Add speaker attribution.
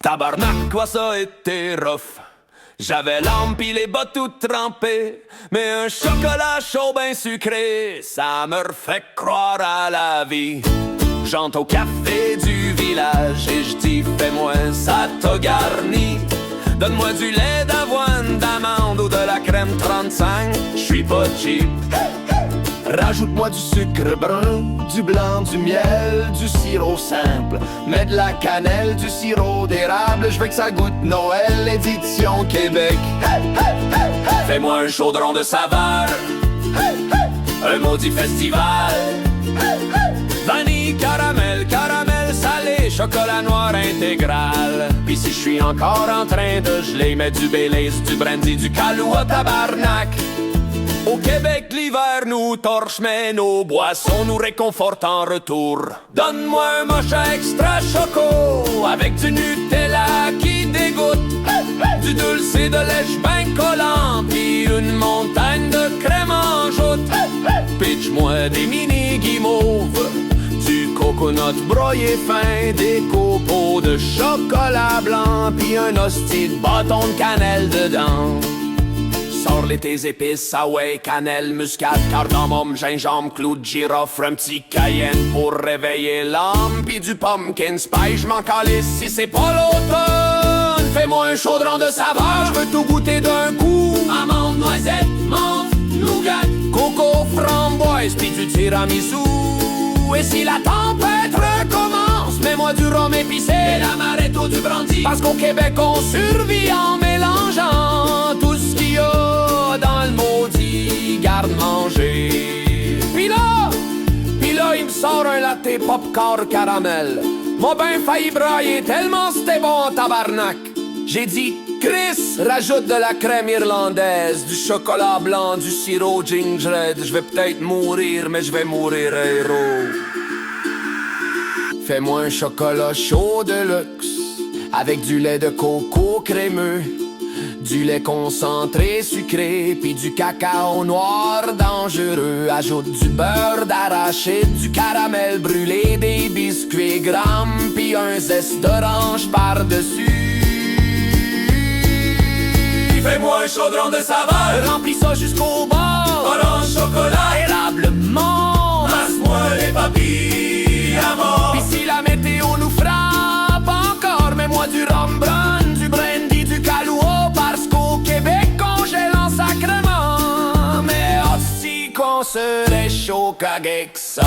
Speaker 1: Tabarnak, quoi ça a été rough. J'avais l'âme pis les bas toutes trempées, mais un chocolat chaud ben sucré, ça me refait croire à la vie. J'entre au café du village et j'dis fais-moi ça t'a garni. Donne-moi du lait d'avoine, d'amande ou de la crème 35, j'suis pas cheap. Rajoute-moi du sucre brun, du blanc, du miel, du sirop simple. Mets de la cannelle, du sirop d'érable. Je veux que ça goûte Noël, édition Québec. Fais-moi un chaudron de saveur, un maudit festival. Vanille, caramel, caramel salé, chocolat noir intégral. Pis si je suis encore en train de geler, mets du Baileys, du brandy, du Kahlua, tabarnak. Au Québec, l'hiver nous torche, mais nos boissons nous réconfortent en retour. Donne-moi un mocha extra choco, avec du Nutella qui dégoûte, du dulcé de lèche ben collant, puis une montagne de crème en joute. Pitch-moi des mini guimauves, du coconut broyé fin, des copeaux de chocolat blanc, puis un hostie de bâton de cannelle dedans. Sors-les tes épices, ah ouais, cannelle, muscade, cardamome, gingembre, clou de girofle, un petit cayenne pour réveiller l'âme, pis du pumpkin spice, j'm'en calisse si c'est pas l'automne. Fais-moi un chaudron de saveur, j'veux tout goûter d'un coup. Amande, noisette, menthe, nougat, coco, framboise, pis du tiramisu. Et si la tempête recommence, mets-moi du rhum épicé et l'amaretto du brandy. Parce qu'au Québec on survit en mélangeant tout ce qu'il y a dans le maudit garde-manger. Puis là, il me sort un latte popcorn caramel. M'a ben failli brailler tellement c'était bon, tabarnak. J'ai dit, Chris, rajoute de la crème irlandaise, du chocolat blanc, du sirop gingerbread. Je vais peut-être mourir, mais je vais mourir héros. Fais-moi un chocolat chaud de luxe, avec du lait de coco crémeux, du lait concentré sucré, puis du cacao noir dangereux. Ajoute du beurre d'arachide, du caramel brûlé, des biscuits grammes, puis un zeste d'orange par-dessus. Fais-moi un chaudron de saveur, remplis ça jusqu'au bord. Orange, chocolat, érable, menthe. Masse-moi les papilles à mort. Pis si la météo nous frappe encore, mets-moi du rhum brun, du brandy, du Kahlua. Parce qu'au Québec, on gèle en sacrement. Mais aussi qu'on se réchauffe avec ça.